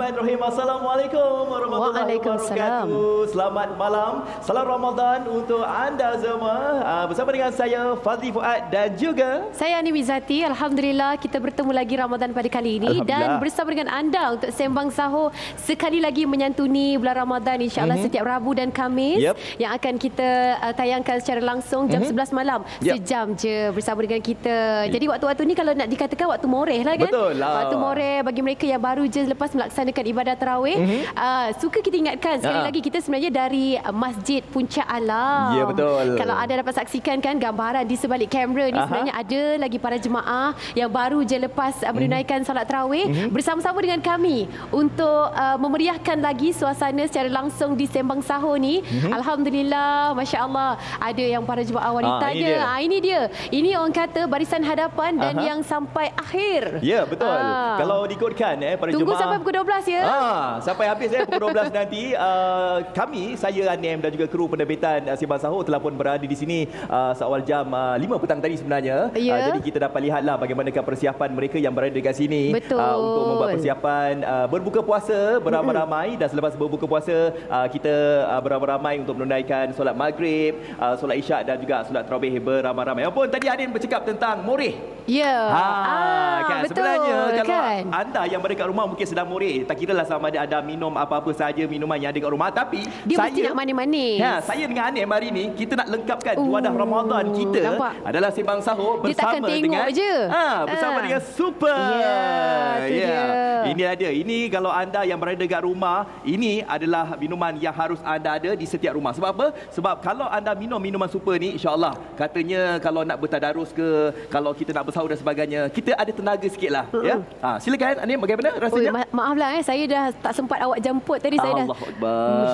Bismillahirrahmanirrahim. Assalamualaikum warahmatullahi wabarakatuh. Selamat malam. Salam Ramadan untuk anda semua. Bersama dengan saya Fazli Fuad dan juga saya Ani Mizati. Alhamdulillah kita bertemu lagi Ramadan pada kali ini dan bersama dengan anda untuk sembang sahur sekali lagi menyantuni bulan Ramadan insya-Allah setiap Rabu dan Khamis yang akan kita tayangkan secara langsung jam 11 malam. Sejam je bersama dengan kita. Jadi waktu-waktu ni kalau nak dikatakan waktu moreh lah kan? Betul lah. Waktu moreh bagi mereka yang baru je lepas melaksanakan ibadah tarawih. Suka kita ingatkan sekali lagi kita sebenarnya dari Masjid Puncak Alam. Ya, betul. Kalau anda dapat saksikan kan gambaran di sebalik kamera ni sebenarnya ada lagi para jemaah yang baru je lepas menunaikan solat tarawih bersama-sama dengan kami untuk memeriahkan lagi suasana secara langsung di sembang sahur ni. Alhamdulillah, masya-Allah, ada yang para jemaah wanitanya. Ini dia. Ini orang kata barisan hadapan dan yang sampai akhir. Ya, betul. Kalau diikutkan para tunggu jemaah sampai pukul 12 ya. Sampai habis pukul 12 nanti. Kami, saya Anem dan juga kru penerbitan Sembang Sahur telah pun berada di sini seawal jam 5 petang tadi sebenarnya. Jadi kita dapat lihatlah bagaimanakah persiapan mereka yang berada dekat sini untuk membuat persiapan berbuka puasa beramai-ramai, dan selepas berbuka puasa kita beramai-ramai untuk menunaikan solat maghrib, solat isyak dan juga solat tarawih beramai-ramai. Walaupun tadi Anem bercakap tentang moreh. Kan, betul. Sebenarnya kalau anda yang berada kat rumah mungkin sedang moreh, tak kira lah sama ada anda minum apa-apa saja minuman yang ada kat rumah, tapi dia mesti nak manis-manis. Saya dengan Anem hari ni kita nak lengkapkan wadah Ramadan kita adalah Sembang Sahur bersama dengan bersama dengan Super. Ini ada. Ini kalau anda yang berada dekat rumah, ini adalah minuman yang harus anda ada di setiap rumah. Sebab apa? Sebab kalau anda minum minuman Super ni, insya-Allah katanya kalau nak bertadarus ke, kalau kita nak bersahur dan sebagainya, kita ada tenaga sikitlah. Silakan Anem, bagaimana rasanya? Maaflah saya dah tak sempat awak jemput tadi. Saya dah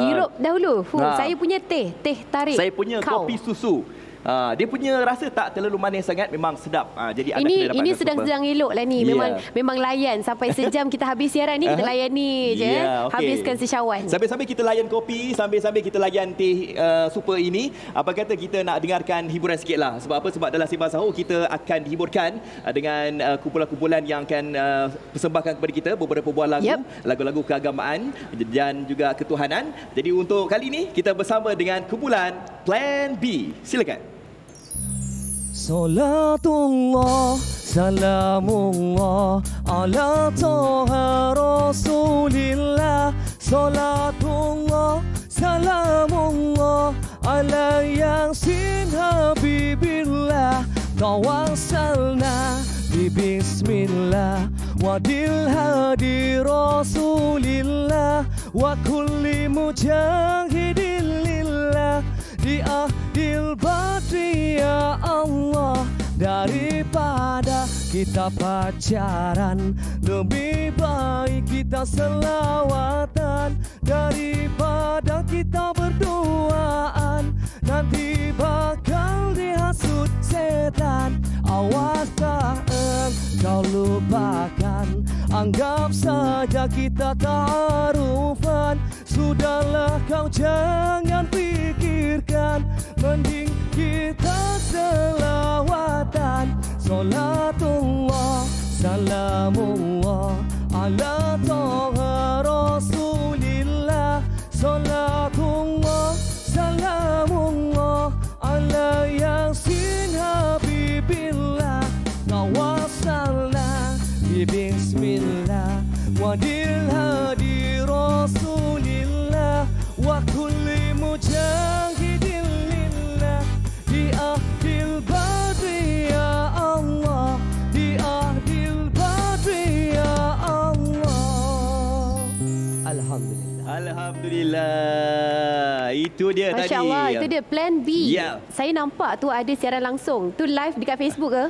hirup dahulu. Saya punya teh tarik. Saya punya kopi susu. Dia punya rasa tak terlalu manis sangat, memang sedap. Jadi anda ini sedang-sedang elok lah ni. Memang layan sampai sejam kita habis siaran ni, kita layan ni je. Habiskan secawan. Sambil-sambil kita layan kopi, sambil-sambil kita layan teh Super ini, apa kata kita nak dengarkan hiburan sikit lah. Sebab apa? Sebab dalam Sembang Sahur kita akan dihiburkan dengan kumpulan-kumpulan yang akan persembahkan kepada kita beberapa buah lagu, lagu-lagu keagamaan dan juga ketuhanan. Jadi untuk kali ini kita bersama dengan kumpulan Plan B. Silakan. Salatullah, salamullah ala taha rasulillah. Salatullah, salamullah ala yasin habibillah. Tawassalna bi bismillah wa dil hadi rasulillah wa kulli mujahidin lillah. Di ahdil badri ya Allah, daripada kita pacaran lebih baik kita selawatan, daripada kita berduaan nanti bakal dihasut setan. Awas tak engkau lupakan, anggap saja kita ta'arufan. Sudahlah kau jangan pikirkan, mending kita selawatan. Salatullah, salamullah ala taha rasulillah. Salatullah, salamullah ala yasin habibillah. Tawassalna bi bismillah wa dil hadi rasulillah wa kulli mujahidin lillah. Di ahdil badri ya Allah, di ahdil badri ya Allah. Alhamdulillah. Alhamdulillah. Itu dia tadi. Masya Allah, itu dia Plan B. Saya nampak tu ada siaran langsung. Tu live dekat Facebook ke?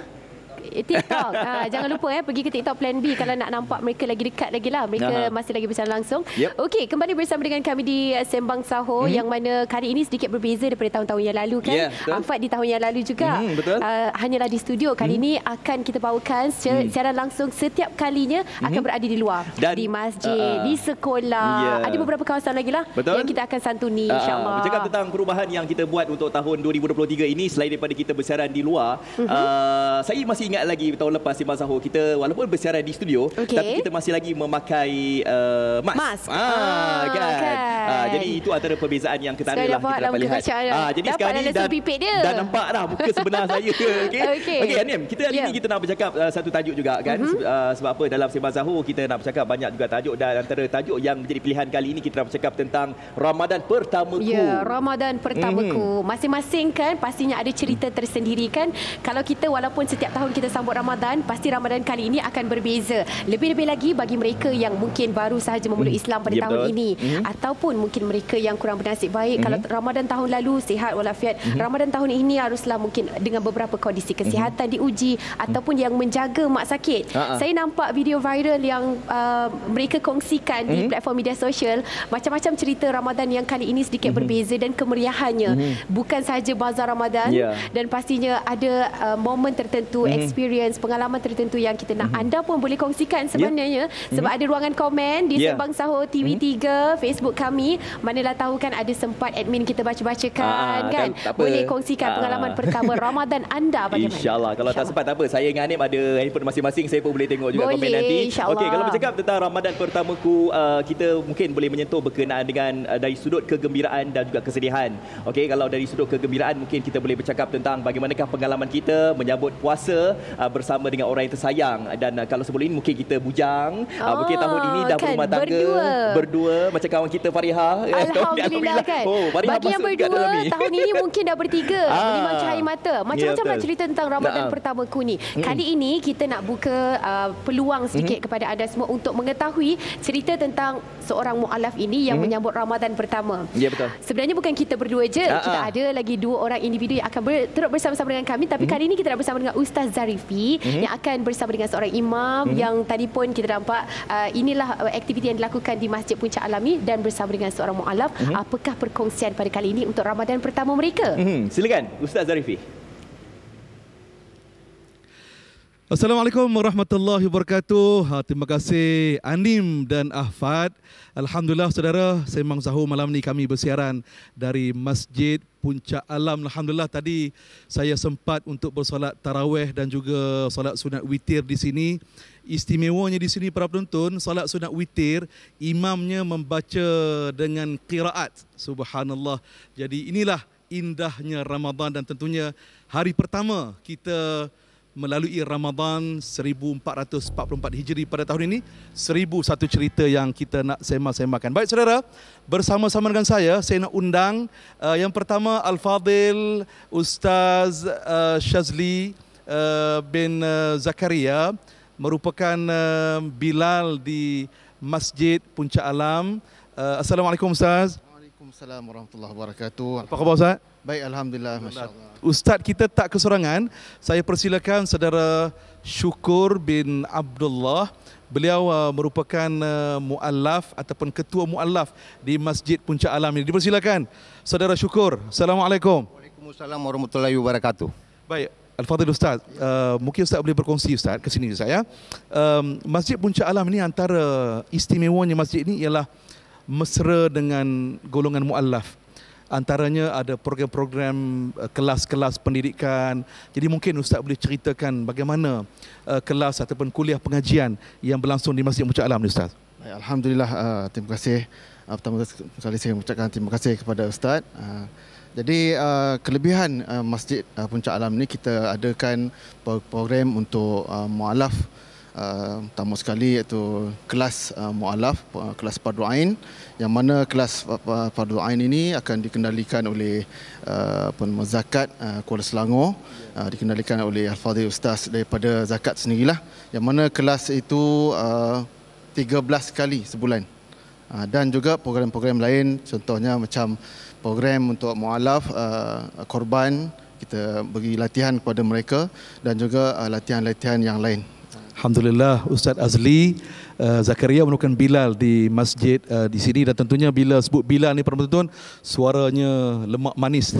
TikTok. Jangan lupa pergi ke TikTok Plan B kalau nak nampak mereka lagi dekat lagi lah. Mereka masih lagi bersama langsung. Okey, kembali bersama dengan kami di Sembang Sahur yang mana kali ini sedikit berbeza daripada tahun-tahun yang lalu kan. Afad di tahun yang lalu juga. Hanyalah di studio. Kali ini akan kita bawakan siaran langsung setiap kalinya akan berada di luar. Dan, di masjid, di sekolah. Ada beberapa kawasan lagi lah yang kita akan santuni insya-Allah. Bercakap tentang perubahan yang kita buat untuk tahun 2023 ini, selain daripada kita bersiaran di luar, saya masih masih ingat lagi tahun lepas Sembang Sahur kita walaupun bersiaran di studio, tapi kita masih lagi memakai mask. Kan. Jadi itu antara perbezaan yang ketara lah kita dapat lihat. Jadi sekarang ni dah nampak dah muka sebenar saya. Okey, Anim, kita hari ni kita nak bercakap satu tajuk juga kan. Sebab apa, dalam Sembang Sahur kita nak bercakap banyak juga tajuk, dan antara tajuk yang menjadi pilihan kali ini kita nak bercakap tentang Ramadan pertamaku. Ya, Ramadan pertamaku. Masing-masing kan pastinya ada cerita tersendiri kan. Kalau kita walaupun setiap tahun kita sambut Ramadan, pasti Ramadan kali ini akan berbeza. Lebih-lebih lagi bagi mereka yang mungkin baru sahaja memeluk Islam pada tahun ini, ataupun mungkin mereka yang kurang bernasib baik. Kalau Ramadan tahun lalu sihat walafiat, Ramadan tahun ini haruslah mungkin dengan beberapa kondisi kesihatan diuji, ataupun yang menjaga mak sakit. Saya nampak video viral yang mereka kongsikan di platform media sosial, macam-macam cerita Ramadan yang kali ini sedikit berbeza, dan kemeriahannya bukan sahaja bazar Ramadan, dan pastinya ada momen tertentu, experience, pengalaman tertentu yang kita nak anda pun boleh kongsikan sebenarnya, sebab ada ruangan komen di Sembang Sahur TV3 Facebook kami. Manalah tahu kan ada sempat admin kita baca-bacakan kan. Boleh kongsikan pengalaman pertama Ramadan anda bagaimana. InsyaAllah. Kalau tak sempat tak apa, saya dengan Anim ada handphone masing-masing, saya pun boleh tengok juga komen nanti. Okey, kalau bercakap tentang Ramadan pertamaku, kita mungkin boleh menyentuh berkenaan dengan dari sudut kegembiraan dan juga kesedihan. Okey, kalau dari sudut kegembiraan mungkin kita boleh bercakap tentang bagaimanakah pengalaman kita menyambut puasa bersama dengan orang yang tersayang. Dan kalau sebelum ini mungkin kita bujang, mungkin tahun ini dah berumah tangga berdua macam kawan kita Fariha. Alhamdulillah kan. Bagi yang berdua tahun ini mungkin dah bertiga, Limau Cahaya Mata. Macam-macam nak cerita tentang Ramadan pertamaku ni. Kali ini kita nak buka peluang sedikit kepada anda semua untuk mengetahui cerita tentang seorang mu'alaf ini yang menyambut Ramadan pertama. Ya, betul. Sebenarnya bukan kita berdua je, kita ada lagi 2 orang individu yang akan terus bersama-sama dengan kami, tapi kali ini kita nak bersama dengan Ustaz Zarifi yang akan bersama dengan seorang imam yang tadi pun kita nampak inilah aktiviti yang dilakukan di Masjid Puncak Alami, dan bersama dengan seorang mu'alaf. Apakah perkongsian pada kali ini untuk Ramadan pertama mereka? Silakan Ustaz Zarifi. Assalamualaikum warahmatullahi wabarakatuh. Terima kasih Anim dan Ahfad. Alhamdulillah saudara, Sembang Sahur malam ni kami bersiaran dari Masjid Puncak Alam. Alhamdulillah tadi saya sempat untuk bersolat tarawih dan juga solat sunat witir di sini. Istimewanya di sini para penonton, solat sunat witir imamnya membaca dengan qiraat. Subhanallah. Jadi inilah indahnya Ramadan, dan tentunya hari pertama kita melalui Ramadan 1444 Hijri pada tahun ini. 1001 cerita yang kita nak sembang-sembangkan. Baik saudara, bersama-sama dengan saya nak undang yang pertama Al-Fadil Ustaz Shazli bin Zakaria, merupakan Bilal di Masjid Puncak Alam. Assalamualaikum Ustaz. Waalaikumsalam warahmatullahi wabarakatuh. Apa khabar Ustaz? Baik, alhamdulillah, masya-Allah. Ustaz kita tak kesorangan. Saya persilakan saudara Syukur bin Abdullah. Beliau merupakan muallaf ataupun ketua muallaf di Masjid Puncak Alam ini. Dipersilakan saudara Syukur. Assalamualaikum. Waalaikumsalam warahmatullahi wabarakatuh. Baik, Al-Fadhil Ustaz, mungkin Ustaz boleh berkongsi Ustaz ke sini saya. Masjid Puncak Alam ini antara istimewanya masjid ini ialah mesra dengan golongan muallaf. Antaranya ada program-program kelas-kelas pendidikan. Jadi mungkin Ustaz boleh ceritakan bagaimana kelas ataupun kuliah pengajian yang berlangsung di Masjid Puncak Alam ni Ustaz. Baik, alhamdulillah, terima kasih. Pertama kali saya mengucapkan terima kasih kepada Ustaz. Jadi kelebihan Masjid Puncak Alam ni, kita adakan program untuk mualaf. Pertama sekali iaitu kelas mualaf, kelas Fardu Ain, yang mana kelas Fardu Ain ini akan dikendalikan oleh Penerima Zakat Kuala Selangor, dikendalikan oleh Al-Fadhil Ustaz daripada Zakat sendirilah, yang mana kelas itu 13 kali sebulan. Dan juga program-program lain, contohnya macam program untuk mualaf korban, kita bagi latihan kepada mereka, dan juga latihan-latihan yang lain. Alhamdulillah, Ustaz Azli Zakaria merupakan Bilal di masjid di sini, dan tentunya bila sebut Bilal ni para penonton, suaranya lemak manis.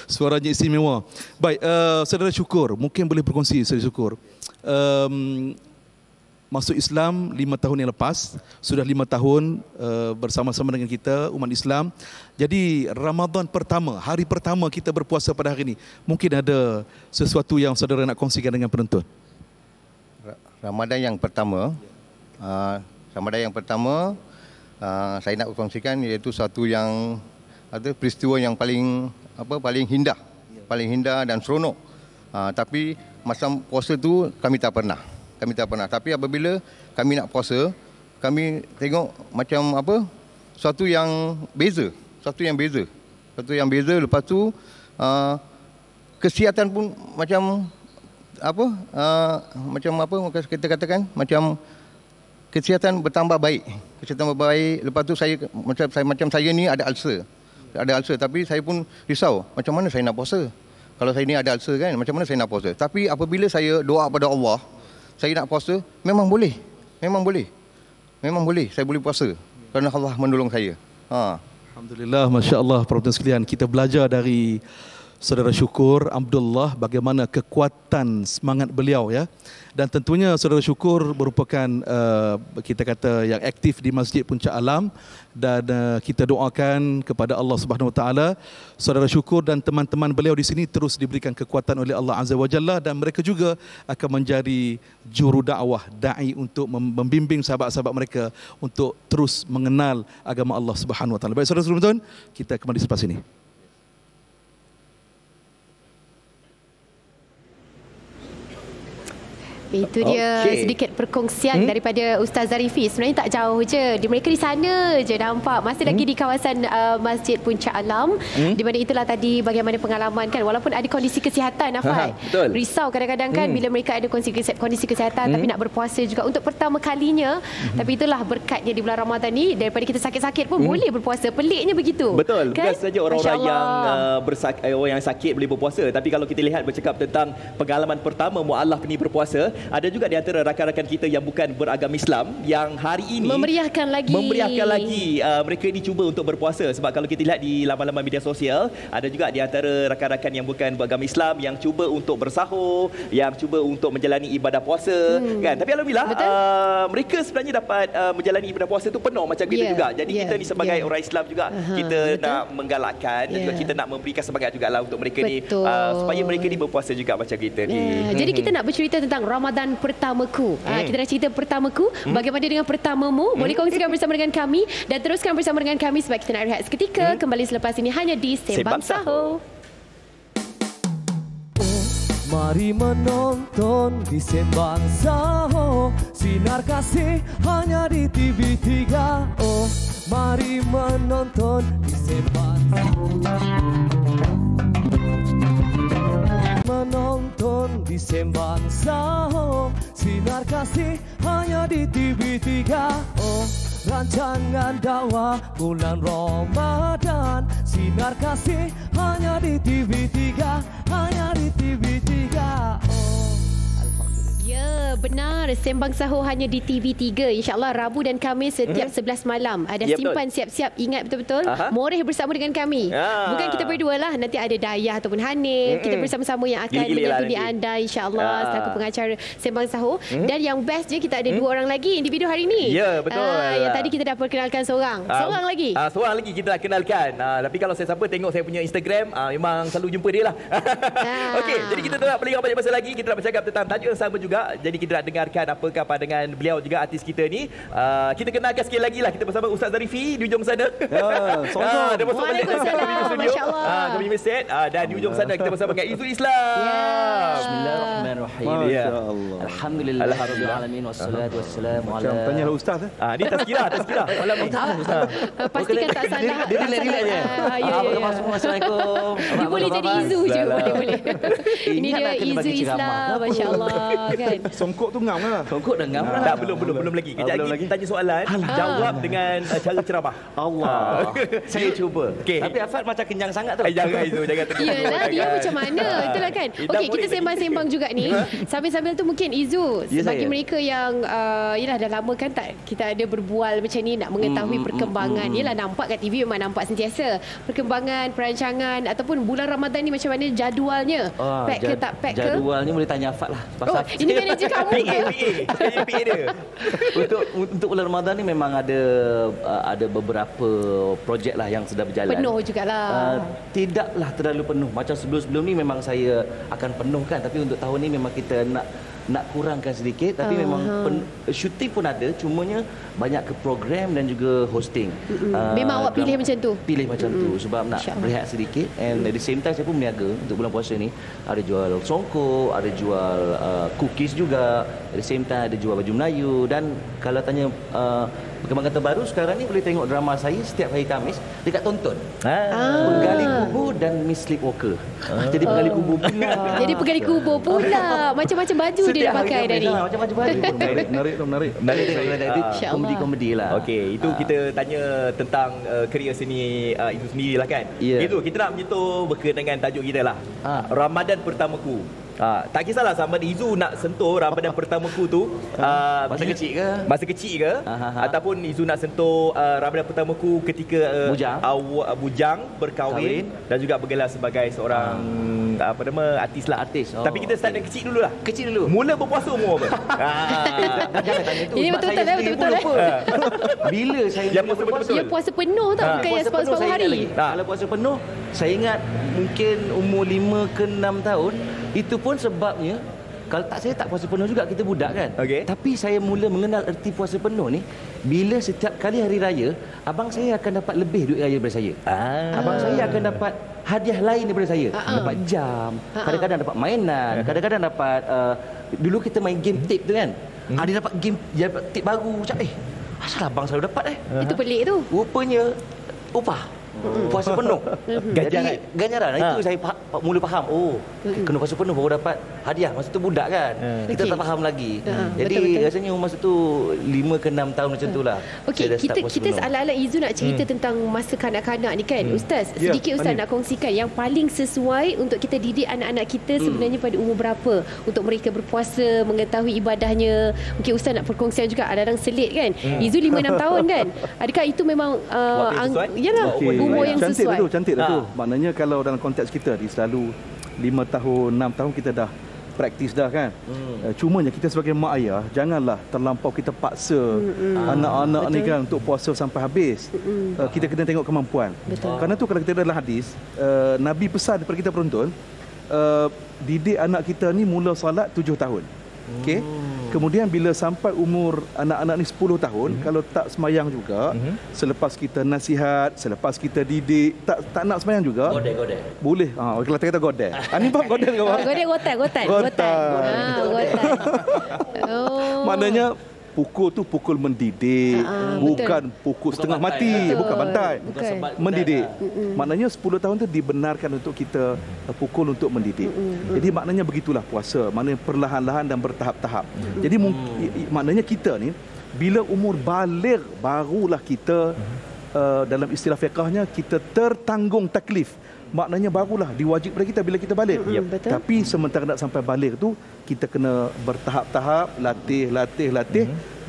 Suaranya istimewa. Baik, saudara Syukur, mungkin boleh berkongsi saudara Syukur. masuk Islam 5 tahun yang lepas. Sudah 5 tahun bersama-sama dengan kita, umat Islam. Jadi Ramadan pertama, hari pertama kita berpuasa pada hari ini, mungkin ada sesuatu yang saudara nak kongsikan dengan penonton. Ramadan yang pertama, saya nak kongsikan iaitu satu yang ada peristiwa yang paling indah dan seronok. Tapi masa puasa tu kami tak pernah. Tapi apabila kami nak puasa, kami tengok macam sesuatu yang beza. Lepas tu kesihatan pun macam kita katakan macam kesihatan bertambah baik. Lepas tu saya ni ada ulcer. Tapi saya pun risau, macam mana saya nak puasa? Kalau saya ni ada ulcer kan, macam mana saya nak puasa? Tapi apabila saya doa pada Allah, saya nak puasa, memang boleh. Saya boleh puasa kerana Allah menolong saya. Alhamdulillah, masya-Allah, para sekalian, kita belajar dari Saudara Syukur Abdullah bagaimana kekuatan semangat beliau ya. Dan tentunya Saudara Syukur merupakan kita kata yang aktif di Masjid Puncak Alam, dan kita doakan kepada Allah Subhanahu Wa Taala Saudara Syukur dan teman-teman beliau di sini terus diberikan kekuatan oleh Allah Azza wa Jalla, dan mereka juga akan menjadi juru dakwah, dai untuk membimbing sahabat-sahabat mereka untuk terus mengenal agama Allah Subhanahu Wa Taala. Baik saudara-saudara, kita kembali selepas ini. Itu dia sedikit perkongsian daripada Ustaz Zarifi. Sebenarnya tak jauh je. Mereka di sana je nampak. Masih lagi di kawasan Masjid Puncak Alam. Di mana itulah tadi bagaimana pengalaman kan. Walaupun ada kondisi kesihatan Afad. Risau kadang-kadang kan bila mereka ada kondisi kesihatan tapi nak berpuasa juga untuk pertama kalinya. Tapi itulah berkatnya di bulan Ramadan ni. Daripada kita sakit-sakit pun boleh berpuasa. Peliknya begitu. Betul. Kan? Bukan saja orang-orang yang sakit boleh berpuasa. Tapi kalau kita lihat bercakap tentang pengalaman pertama mualaf ni berpuasa, ada juga di antara rakan-rakan kita yang bukan beragama Islam yang hari ini memeriahkan lagi mereka ini cuba untuk berpuasa. Sebab kalau kita lihat di laman-laman media sosial, ada juga di antara rakan-rakan yang bukan beragama Islam yang cuba untuk bersahur, yang cuba untuk menjalani ibadah puasa kan. Tapi alhamdulillah mereka sebenarnya dapat menjalani ibadah puasa itu penuh macam kita juga. Jadi kita ni sebagai orang Islam juga kita nak menggalakkan dan juga kita nak memberikan semangat jugalah untuk mereka ni supaya mereka ni berpuasa juga macam kita ni. Jadi kita nak bercerita tentang Ramadan pertamaku. Kita dah cerita pertamaku. Bagaimana dengan pertamamu? Boleh kongsikan bersama dengan kami dan teruskan bersama dengan kami sebab kita nak rehat seketika. Kembali selepas ini hanya di Sembang Sahur. Mari menonton di Sembang Sahur, sinar kasih hanya di TV3. Oh, mari menonton di Sembang Sahur. Menonton di Sembang Sahur, sinar kasih hanya di TV3. Oh, rancangan dakwah bulan Ramadan, sinar kasih hanya di TV3, hanya di TV3. Oh, ya, benar. Sembang Sahur hanya di TV3. InsyaAllah Rabu dan Khamis setiap 11 malam. Ada simpan siap-siap. Ingat betul-betul. Moreh bersama dengan kami. Bukan kita berdua lah. Nanti ada Dayah ataupun Hanif. Kita bersama-sama yang akan menyantuni anda InsyaAllah selaku pengacara Sembang Sahur. Dan yang best je, kita ada 2 orang lagi individu hari ini. Ya, betul. Yang tadi kita dah perkenalkan seorang. Seorang lagi. Seorang lagi kita dah kenalkan. Tapi kalau saya siapa tengok saya punya Instagram, memang selalu jumpa dia lah. Okey, jadi kita tak boleh banyak masa lagi. Kita nak bercakap tentang tajuk yang sama juga. Jadi kita nak dengarkan apakah pandangan beliau juga artis kita ni. Kita kenalkan sekali lagi lah. Kita bersama Ustaz Zarifi di ujung sana. Dia masuk balik ke studio. Kami set. Dan di ujung sana kita bersama dengan Izzul Islam. Bismillahirrahmanirrahim. Alhamdulillah rabbil alamin wassalatu wassalamu ala. Tanyalah ustaz. Ni tazkirah. Malam ni ustaz. Pastikan tak salah. Dia relax je. Assalamualaikum. Dia boleh jadi Izu je. Boleh. Ini dia Izu Islam. Masya-Allah kan. Songkok tu ngam lah. Songkok dah ngam lah. Tak, belum lagi. Kejap lagi tanya soalan. Jawab dengan cara ceramah. Allah. Saya cuba. Tapi Afad macam kenyang sangat tu. Jangan Izu, jangan terus. Yalah, dia macam mana? Itulah kan. Okey, kita sembang-sembang juga ni. Sambil-sambil tu mungkin Izu, bagi mereka yang yalah dah lama kan tak kita ada berbual macam ni nak mengetahui perkembangan. Yalah, nampak kat TV memang nampak sentiasa. Perkembangan perancangan ataupun bulan Ramadan ni macam mana jadualnya? Pack ke tak pack ke? Jadualnya boleh tanya Afad lah. Ini manager kamu PA dia. Untuk bulan Ramadan ni memang ada beberapa projek lah yang sedang berjalan. Penuh jugalah. Tidaklah terlalu penuh. Macam sebelum-sebelum ni memang saya akan penuhkan, tapi untuk tahun ni memang kita nak kurangkan sedikit, tapi memang syuting pun ada, cumanya banyak ke program dan juga hosting. Memang awak pilih macam tu? Pilih macam tu sebab nak rehat sedikit, and at the same time saya pun berniaga untuk bulan puasa ni. Ada jual songkok, ada jual cookies juga, at the same time ada jual baju Melayu. Dan kalau tanya perkembangan terbaru sekarang ni, boleh tengok drama saya setiap hari Khamis dekat Tonton. Penggali kubur dan Miss Sleepwalker. Jadi penggali kubur pula. Jadi penggali kubur pula. Macam-macam baju dia dah pakai tadi. Macam-macam baju. Menarik. Komedi lah. Okey, itu kita tanya tentang kerjaya seni itu sendirilah kan. Itu kita nak menyentuh berkenaan dengan tajuk kita lah. Ramadan pertamaku. Tak kisahlah sama ada Izu nak sentuh Ramadan pertamaku tu masa kecil ke? Masa kecil ke? Ataupun Izu nak sentuh Ramadan pertamaku ketika bujang berkahwin dan juga bergelar sebagai seorang artis lah. Tapi kita start dari kecil dulu lah. Kecil dulu. Mula berpuasa umur apa? Jangan tanya tu. Ini betul-betul. Bila saya puasa Dia puasa penuh tau, bukan yang separuh hari. Kalau puasa penuh, saya ingat mungkin umur 5 ke 6 tahun. Itu pun sebabnya, kalau saya tak puasa penuh juga, kita budak kan. Tapi saya mula mengenal erti puasa penuh ni bila setiap kali hari raya, abang saya akan dapat lebih duit raya daripada saya. Abang saya akan dapat hadiah lain daripada saya. Dapat jam, kadang-kadang dapat mainan, kadang-kadang dapat dulu kita main game tip tu kan. Dia dapat game, dia dapat tip baru. Macam asal abang selalu dapat Itu pelik tu. Rupanya upah puasa penuh. Ganjaran. Itu saya mula faham. Kena puasa penuh baru dapat hadiah. Masa tu budak kan. Kita tak faham lagi. Jadi rasanya masa tu 5 ke 6 tahun macam tu lah. Okey, kita ala-ala Izu nak cerita tentang masa kanak-kanak ni kan. Ustaz, sedikit Ustaz nak kongsikan yang paling sesuai untuk kita didik anak-anak kita sebenarnya pada umur berapa untuk mereka berpuasa, mengetahui ibadahnya. Mungkin Ustaz nak perkongsian juga, ada orang selit kan. Izu 5-6 tahun kan. Adakah itu memang umur yang sesuai? Cantik tu. Maknanya kalau dalam konteks kita selalu 5 tahun, 6 tahun kita dah praktis dah kan. Cumanya kita sebagai mak ayah, janganlah terlampau kita paksa anak-anak ni kan untuk puasa sampai habis. Kita kena tengok kemampuan. Kerana tu kalau kita dalam hadis, Nabi pesan kepada kita penonton, didik anak kita ni mula solat 7 tahun. Okey. Kemudian bila sampai umur anak-anak ni 10 tahun, kalau tak semayang juga, selepas kita nasihat, selepas kita didik, tak nak semayang juga, godek. boleh. Kalau kita kata godek. Ni faham godek ke apa? Gotan. Maknanya pukul tu pukul mendidik, bukan pukul setengah mati, bukan bantai. Mendidik. Maknanya 10 tahun tu dibenarkan untuk kita pukul untuk mendidik. Jadi maknanya begitulah puasa, maknanya perlahan-lahan dan bertahap-tahap. Jadi maknanya kita ni bila umur baligh barulah kita dalam istilah fiqahnya kita tertanggung taklif. Maknanya barulah diwajib pada kita bila kita balik. Tapi sementara nak sampai balik tu kita kena bertahap-tahap, latih,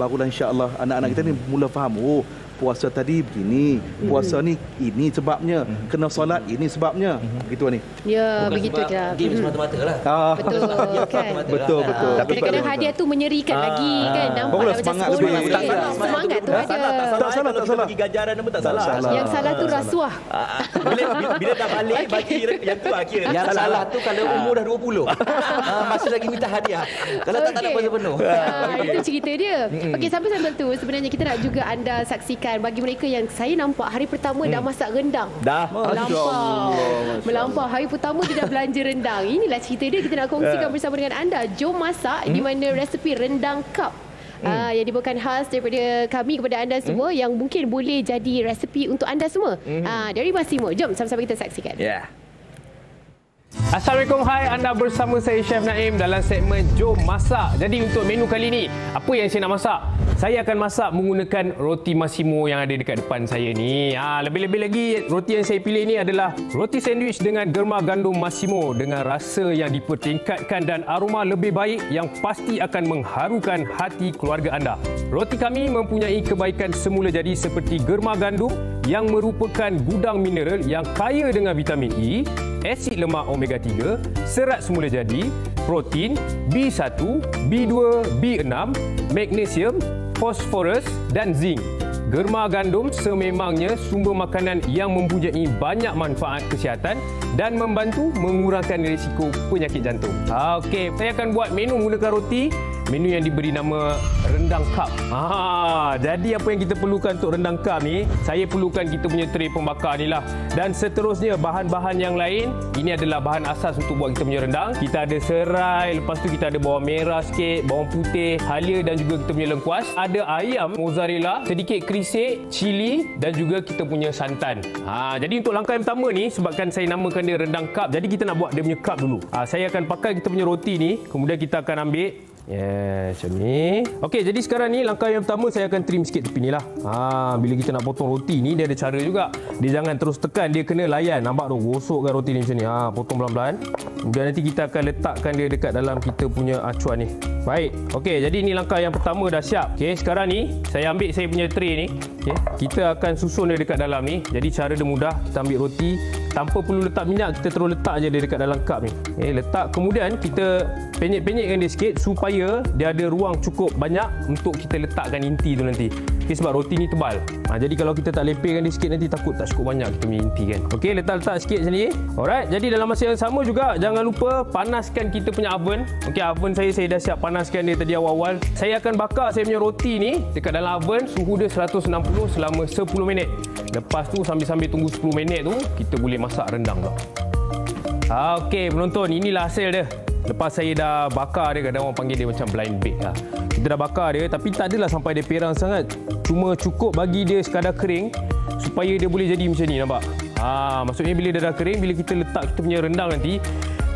barulah insya-Allah anak-anak kita ni mula faham, puasa tadi begini, puasa ni ini sebabnya, kena solat ini sebabnya. Begitu ni. Ya, begitu je. Game semata-mata lah. Betul kan. Betul. Kadang-kadang hadiah tu menyerikan lagi kan. Nampak macam semangat tu ada. Tak salah. Bagi ganjaran pun tak salah. Yang salah tu rasuah. Bila dah balik bagi yang tu akhir. Yang salah tu kalau umur dah 20. Masih lagi minta hadiah. Kalau tak ada puasa penuh. Itu cerita dia. Okey, sambil-sambil tu sebenarnya kita nak juga anda saksikan bagi mereka yang saya nampak hari pertama dah masak rendang. Melampau. Hari pertama dia dah belanja rendang. Inilah cerita dia, kita nak kongsikan bersama dengan anda. Jom masak di mana resepi rendang cup. Yang dibawakan khas daripada kami kepada anda semua yang mungkin boleh jadi resepi untuk anda semua. Dari Massimo. Jom sama-sama kita saksikan. Assalamualaikum, hai, anda bersama saya Chef Naim dalam segmen Jom Masak. Jadi untuk menu kali ini, apa yang saya nak masak? Saya akan masak menggunakan roti Massimo yang ada dekat depan saya ni. Lebih-lebih lagi, roti yang saya pilih ini adalah roti sandwich dengan germa gandum Massimo dengan rasa yang dipertingkatkan dan aroma lebih baik yang pasti akan mengharukan hati keluarga anda. Roti kami mempunyai kebaikan semula jadi seperti germa gandum yang merupakan gudang mineral yang kaya dengan vitamin E, asid lemak omega 3, serat semula jadi, protein, B1, B2, B6, magnesium, fosforus dan zinc. Germa gandum sememangnya sumber makanan yang mempunyai banyak manfaat kesihatan dan membantu mengurangkan risiko penyakit jantung. Okey, saya akan buat menu menggunakan roti. Menu yang diberi nama rendang cup. Jadi apa yang kita perlukan untuk rendang cup ni, saya perlukan kita punya tray pembakar ni lah. Dan seterusnya bahan-bahan yang lain, ini adalah bahan asas untuk buat kita punya rendang. Kita ada serai, lepas tu kita ada bawang merah sikit, bawang putih, halia dan juga kita punya lengkuas. Ada ayam, mozzarella, sedikit krisik, cili dan juga kita punya santan. Jadi untuk langkah yang pertama ni, sebabkan saya namakan dia rendang cup, jadi kita nak buat dia punya cup dulu. Saya akan pakai kita punya roti ni, kemudian kita akan ambil macam ni. Okey, jadi sekarang ni langkah yang pertama saya akan trim sikit tepi ni lah. Bila kita nak potong roti ni, dia ada cara juga. Dia jangan terus tekan, dia kena layan. Nampak tu, gosokkan roti ni macam ni. Potong pelan-pelan. Kemudian nanti kita akan letakkan dia dekat dalam kita punya acuan ni. Baik. Okey, jadi ni langkah yang pertama dah siap. Okey, sekarang ni saya ambil saya punya tray ni. Okey, kita akan susun dia dekat dalam ni. Jadi cara dia mudah. Kita ambil roti tanpa perlu letak minyak, kita terus letak je dia dekat dalam cup ni. Okey, letak. Kemudian kita penyek-penyekkan dia sikit supaya dia ada ruang cukup banyak untuk kita letakkan inti tu nanti. Okay, sebab roti ni tebal. Jadi kalau kita tak lepaskan dia sikit nanti takut tak cukup banyak kita punya inti kan. Okey, letak-letak sikit macam ni. Alright, jadi dalam masa yang sama juga jangan lupa panaskan kita punya oven. Okey, oven saya dah siap panaskan dia tadi awal-awal. Saya akan bakar saya punya roti ni dekat dalam oven, suhu dia 160 selama 10 minit. Lepas tu sambil-sambil tunggu 10 minit tu, kita boleh masak rendang tau. Okey, penonton, inilah hasil dia. Lepas saya dah bakar dia, kadang orang panggil dia macam blind bake lah. Kita dah bakar dia, tapi tak adalah sampai dia perang sangat. Cuma cukup bagi dia sekadar kering supaya dia boleh jadi macam ni, nampak? Maksudnya bila dia dah kering, bila kita letak kita punya rendang nanti,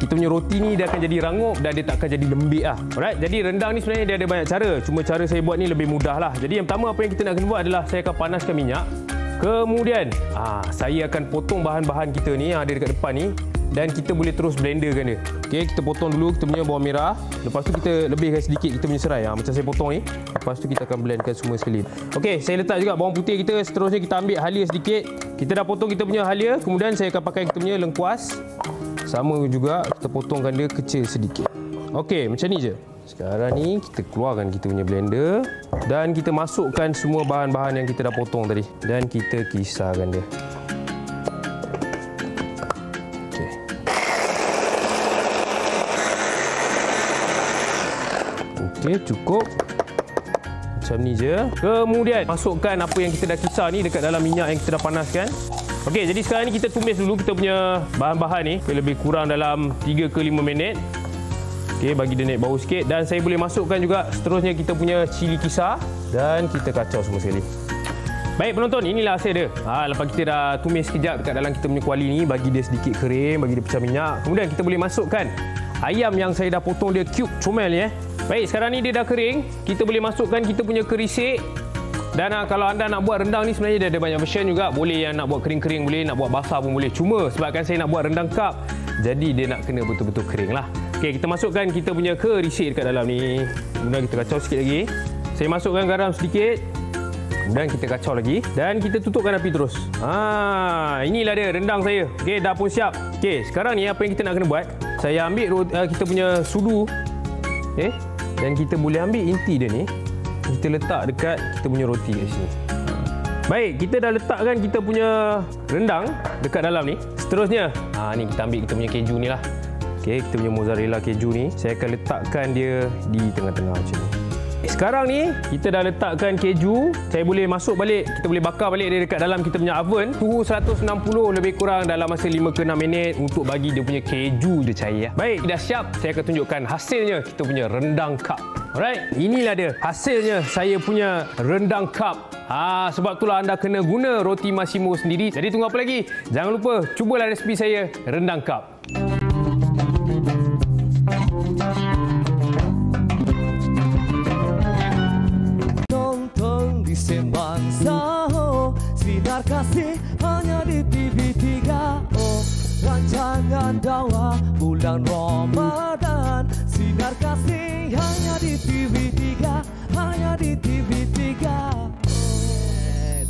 kita punya roti ni dia akan jadi rangup dan dia tak akan jadi lembik lah. Alright, jadi rendang ni sebenarnya dia ada banyak cara. Cuma cara saya buat ni lebih mudah lah. Jadi yang pertama apa yang kita nak kena buat adalah saya akan panaskan minyak. Kemudian saya akan potong bahan-bahan kita ni yang ada dekat depan ni. Dan kita boleh terus blenderkan dia. Okey, kita potong dulu kita punya bawang merah. Lepas tu kita lebihkan sedikit kita punya serai. Macam saya potong ni. Lepas tu kita akan blendkan semua sekali. Okey, saya letak juga bawang putih kita. Seterusnya kita ambil halia sedikit. Kita dah potong kita punya halia. Kemudian saya akan pakai kita punya lengkuas. Sama juga, kita potongkan dia kecil sedikit. Okey, macam ni je. Sekarang ni kita keluarkan kita punya blender. Dan kita masukkan semua bahan-bahan yang kita dah potong tadi. Dan kita kisarkan dia. Okey, cukup. Macam ni je. Kemudian masukkan apa yang kita dah kisar ni dekat dalam minyak yang kita dah panaskan. Okey, jadi sekarang ni kita tumis dulu kita punya bahan-bahan ni. Lebih kurang dalam 3 ke 5 minit. Okey, bagi dia naik bau sikit. Dan saya boleh masukkan juga seterusnya kita punya cili kisar. Dan kita kacau semua sekali. Baik penonton, inilah hasil dia. Lepas kita dah tumis sekejap dekat dalam kita punya kuali ni, bagi dia sedikit kering, bagi dia pecah minyak. Kemudian kita boleh masukkan ayam yang saya dah potong dia cube comel ni. Baik, sekarang ni dia dah kering. Kita boleh masukkan kita punya kerisik. Dan kalau anda nak buat rendang ni sebenarnya dia ada banyak version juga. Boleh yang nak buat kering-kering boleh, nak buat basah pun boleh. Cuma sebabkan saya nak buat rendang cup, jadi dia nak kena betul-betul kering lah. Okey, kita masukkan kita punya kerisik dekat dalam ni. Kemudian kita kacau sikit lagi. Saya masukkan garam sedikit. Kemudian kita kacau lagi. Dan kita tutupkan api terus. Inilah dia rendang saya. Okey, dah pun siap. Okey, sekarang ni apa yang kita nak kena buat? Saya ambil kita punya sudu. Dan kita boleh ambil inti dia ni. Kita letak dekat kita punya roti kat sini. Baik, kita dah letakkan kita punya rendang dekat dalam ni. Seterusnya, ni kita ambil kita punya keju ni lah. Okey, kita punya mozzarella keju ni. Saya akan letakkan dia di tengah-tengah macam ni. Sekarang ni, kita dah letakkan keju. Saya boleh masuk balik, kita boleh bakar balik dia dekat dalam kita punya oven. Suhu 160 lebih kurang dalam masa 5 ke 6 minit untuk bagi dia punya keju dia cair. Baik, dah siap. Saya akan tunjukkan hasilnya kita punya rendang cup. Alright, inilah dia hasilnya saya punya rendang cup. Sebab itulah anda kena guna roti Massimo sendiri. Jadi tunggu apa lagi? Jangan lupa cubalah resipi saya rendang cup. Sembang Saho, sinar kasih hanya di TV3. Rancangan dakwah bulan Ramadan, sinar kasih hanya di TV3, hanya di TV3.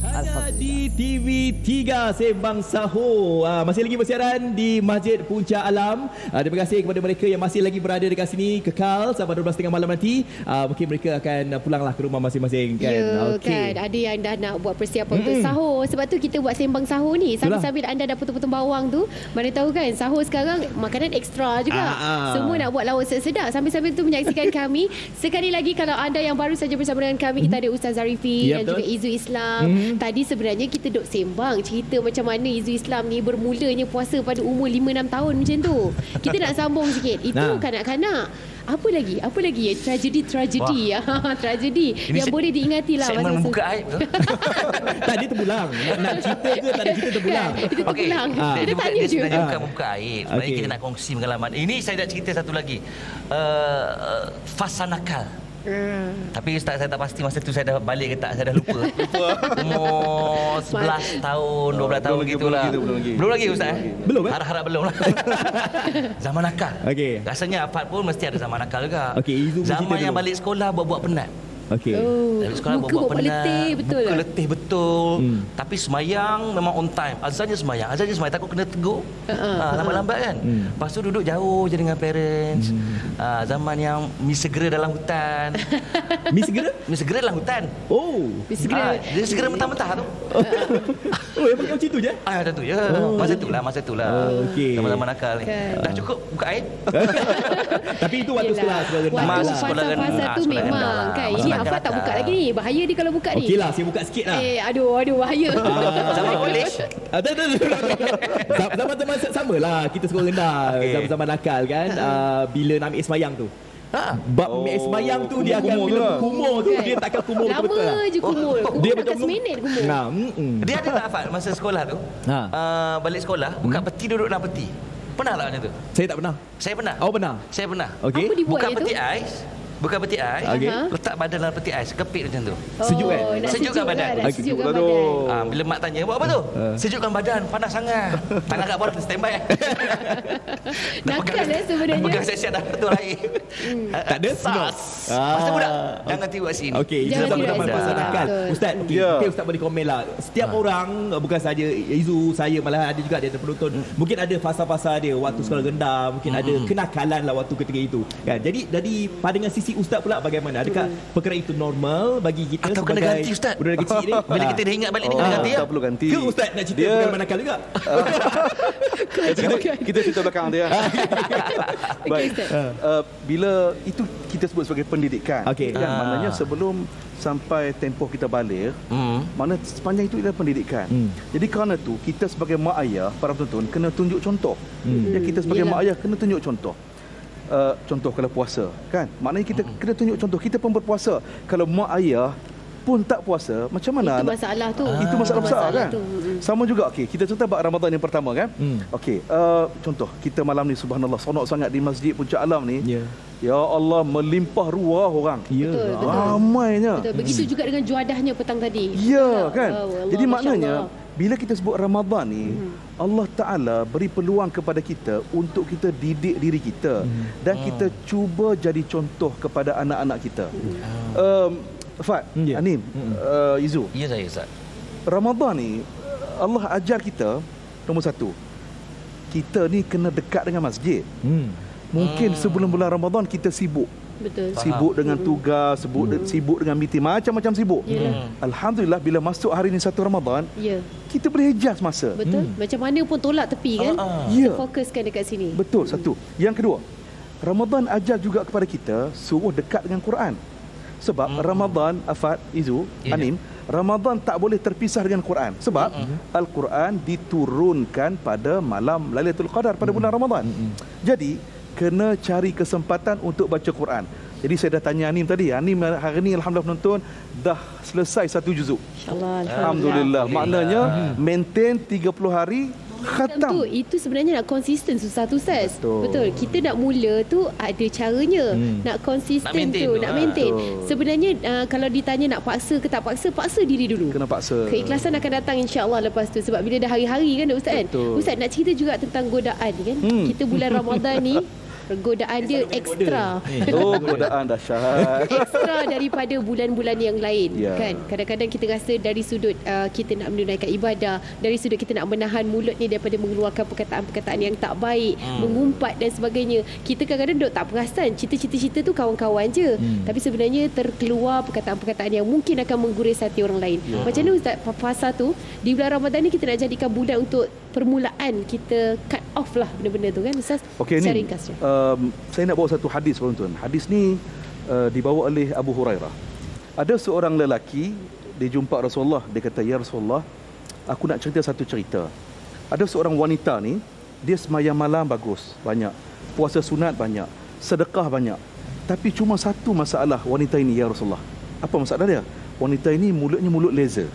Hanya di di TV3 Sembang Sahur. Masih lagi bersiaran di Masjid Puncak Alam. Terima kasih kepada mereka yang masih lagi berada dekat sini kekal sampai 12.30 malam nanti. Mungkin mereka akan pulanglah ke rumah masing-masing kan. Ya, kan. Ada yang dah nak buat persiapan untuk sahur. Sebab tu kita buat Sembang Sahur ni. Sambil-sambil anda dah potong-potong bawang tu, mana tahu kan sahur sekarang makanan ekstra juga. Semua nak buat lauk sedap. Sambil-sambil tu menyaksikan kami. Sekali lagi kalau anda yang baru saja bersama dengan kami, kita ada Ustaz Zarifi dan juga Izu Islam. Tadi sebenarnya kita duk sembang cerita macam mana Izu Islam ni bermulanya puasa pada umur 5-6 tahun macam tu. Kita nak sambung sikit. Itu kanak-kanak. Apa lagi ya? Tragedi tragedi yang boleh diingati lah. Segmen membuka aib tu. Tadi terpulang. Nak cerita ke tak ada cerita terpulang? Itu terpulang. Kita tanya je. Dia bukan membuka aib. Sebenarnya kita nak kongsi pengalaman. Ini saya nak cerita satu lagi. Fasa nakal. Tapi Ustaz, saya tak pasti masa tu saya dah balik ke tak, saya dah lupa. Umur 11 tahun, 12 tahun begitulah. Belum lagi Ustaz? Belum Harap-harap belum lah. Zaman nakal. Okey. Rasanya Afad pun mesti ada zaman nakal juga. Okey, zaman yang balik sekolah buat-buat penat. Okey. Balik sekolah buat-buat penat. Muka letih betul. Tapi semayang memang on time. Azannya semayang. Takut kena tegur. Lambat-lambat kan. Lepas tu duduk jauh je dengan parents. Zaman yang mi segera dalam hutan. Mi segera dalam hutan. Oh. Dia segera mentah-mentah tu. Oh, yang macam tu je? Macam tu je. Masa tu lah. Okey. Zaman-zaman nakal ni. Dah cukup buka aib. Tapi itu waktu sekolah rendah. Waktu fasa-fasa tu memang kan. Ini Afad tak buka lagi ni. Bahaya dia kalau buka ni. Okeylah, saya buka sikit lah. Aduh bahaya. Zaman college. Zaman-zaman sama lah. Kita sekolah rendah. Zaman-zaman nakal kan. Bila nak ambil semayang tu. Bab ambil semayang tu dia akan bila berkumur tu dia takkan kumur betul-betul. Lama je kumur. Dia macam seminit kumur. Dia ada tak Afad masa sekolah tu? Balik sekolah buka peti, duduk dalam peti. Pernah tak macam tu? Saya tak pernah. Saya pernah. Oh pernah? Saya pernah. Okey. Buka peti ais. Letak badan dalam peti ais, kepit macam tu. Sejuk kan? Sejukkan badan. Sejukkan badan. Bila mak tanya, buat apa tu? Sejukkan badan, panas sangat. Tangan kat bawah standby. Nakal sebenarnya. Pegang siap-siap dah betul air. Tak ada sas. Masa budak, jangan tiru kat sini. Okey, zaman-zaman pasal nakal. Ustaz, mungkin Ustaz boleh komen lah. Setiap orang, bukan saja Izu, saya, malah ada juga dia penonton. Mungkin ada fasa-fasa dia waktu sekolah rendah, mungkin ada kenakalan lah waktu ketika itu. Kan? Jadi dari pandangan sisi Ustaz pula bagaimana? Adakah perkara itu normal bagi kita atau sebagai kena ganti Ustaz? Budak kecil ni? Bila kita dah ingat balik ni kena ganti tak perlu ganti. Ke Ustaz nak cerita pengalaman nakal juga? Kita cerita belakang dia. Baik. Bila itu kita sebut sebagai pendidikan. Maknanya sebelum sampai tempoh kita balik, mana sepanjang itu adalah pendidikan. Jadi kerana tu kita sebagai mak ayah, para penonton kena tunjuk contoh. Kita sebagai mak ayah kena tunjuk contoh. Contoh kalau puasa kan, maknanya kita kena tunjuk contoh. Kita pun berpuasa. Kalau mak ayah pun tak puasa, macam mana? Itu masalah tu. Itu masalah besar kan. Sama juga. Okey, kita cerita bab Ramadan yang pertama kan. Okey, contoh kita malam ni subhanallah sonok sangat di Masjid Puncak Alam ni. Ya Allah, melimpah ruah orang. Betul. Ramainya. Betul. Begitu juga dengan juadahnya petang tadi. Ya kan. Jadi maknanya bila kita sebut Ramadan ni, Allah Ta'ala beri peluang kepada kita untuk kita didik diri kita dan kita cuba jadi contoh kepada anak-anak kita. Fad, Anim, Izu. Ya saya Ustaz. Ramadan ni Allah ajar kita nombor satu, kita ni kena dekat dengan masjid. Mungkin sebelum bulan Ramadan kita sibuk. Betul. Sibuk dengan tugas, sibuk dengan meeting, macam-macam sibuk. Alhamdulillah bila masuk hari ni 1 Ramadan, kita boleh adjust masa. Betul. Macam mana pun tolak tepi kan. Kita fokuskan dekat sini. Betul, satu. Yang kedua, Ramadan ajar juga kepada kita suruh dekat dengan Quran. Sebab Ramadan, Afad, Izu, Anim, Ramadan tak boleh terpisah dengan Quran. Sebab Al-Quran diturunkan pada malam Lailatul Qadar pada bulan Ramadan. Jadi kena cari kesempatan untuk baca Quran. Jadi saya dah tanya Anim tadi. Anim hari ni alhamdulillah penonton dah selesai 1 juzuk. InsyaAllah. Alhamdulillah. Maknanya maintain 30 hari khatam. Itu sebenarnya nak konsisten susah tu Ustaz. Betul. Kita nak mula tu ada caranya. Nak konsisten nak maintain. Sebenarnya kalau ditanya nak paksa ke tak paksa, paksa diri dulu. Kena paksa. Keikhlasan akan datang insya-Allah lepas tu. Sebab bila dah hari-hari kan Ustaz kan. Ustaz nak cerita juga tentang godaan kan. Kita bulan Ramadan ni godaan dia ekstra. Godaan dahsyat. Ekstra daripada bulan-bulan yang lain, kan? Kadang-kadang kita rasa dari sudut kita nak menunaikan ibadah, dari sudut kita nak menahan mulut ni daripada mengeluarkan perkataan-perkataan yang tak baik, mengumpat dan sebagainya. Kita kadang-kadang duk tak perasan cerita-cerita tu kawan-kawan je. Tapi sebenarnya terkeluar perkataan-perkataan yang mungkin akan mengguris hati orang lain. Macam mana Ustaz fasa tu di bulan Ramadan ni kita nak jadikan bulan untuk permulaan kita cut off lah benda-benda tu, kan Ustaz? Okey, secara ni ringkasnya. Saya nak bawa satu hadis, tuan-tuan. Hadis ni dibawa oleh Abu Hurairah. Ada seorang lelaki dia jumpa Rasulullah, dia kata, "Ya Rasulullah, aku nak cerita satu cerita. Ada seorang wanita ni, dia sembahyang malam bagus, banyak. Puasa sunat banyak, sedekah banyak. Tapi cuma satu masalah wanita ini, ya Rasulullah." Apa masalah dia? Wanita ini mulutnya mulut laser.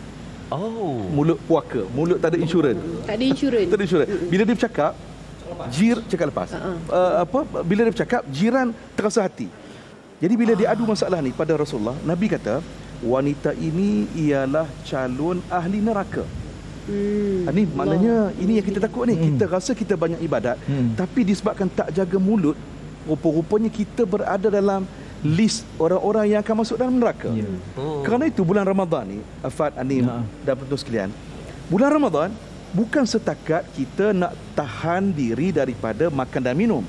Mulut puaka, mulut tak ada insurans. Tak ada insurans. Bila dia bercakap, cakap lepas. Bila dia bercakap, jiran terasa hati. Jadi bila dia adu masalah ni pada Rasulullah, Nabi kata, wanita ini ialah calon ahli neraka. Ini maknanya ini yang kita takut ni. Kita rasa kita banyak ibadat, tapi disebabkan tak jaga mulut, rupa-rupanya kita berada dalam list orang-orang yang akan masuk dalam neraka. Kerana itu bulan Ramadan ni, Afad, Anim dan penonton sekalian, bulan Ramadan bukan setakat kita nak tahan diri daripada makan dan minum,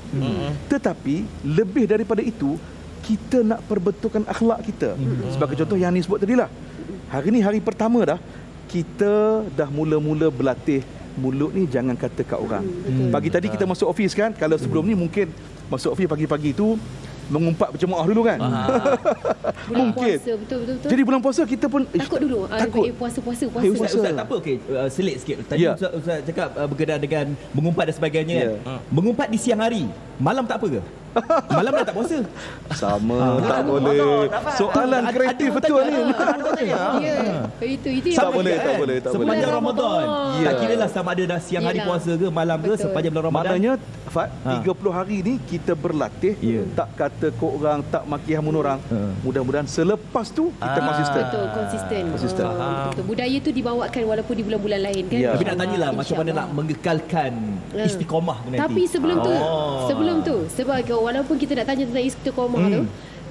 tetapi lebih daripada itu, kita nak perbetulkan akhlak kita. Sebagai contoh yang Anim sebut tadi lah, hari ni hari pertama dah, kita dah mula-mula berlatih mulut ni jangan kata kat orang. Pagi tadi kita masuk office kan, kalau sebelum ni mungkin masuk office pagi-pagi tu mengumpat berjemaah dulu kan. Bulan mungkin puasa, betul. Jadi bulan puasa kita pun takut dulu. Takut. Puasa. Ustaz tak apa, selit sikit. Tadi Ustaz cakap berkenaan dengan mengumpat dan sebagainya kan. Mengumpat di siang hari, malam tak apa ke? Malam dah tak puasa. Sama, tak boleh. Soalan kreatif betul ni. Itu tak boleh. Sepanjang Ramadan. Tak kira lah sama ada dah siang hari puasa ke malam ke, sepanjang bulan Ramadan. Maknanya Fat, 30 hari ni kita berlatih, tak kata ke orang, tak maki hamun orang. Mudah-mudahan selepas tu kita konsisten. Betul, konsisten. Betul. Budaya tu dibawakan walaupun di bulan-bulan lain kan. Tapi nak tanyalah macam mana nak mengekalkan istiqamah nanti. Tapi sebelum tu sebagai walaupun kita nak tanya tentang istiqamah tu,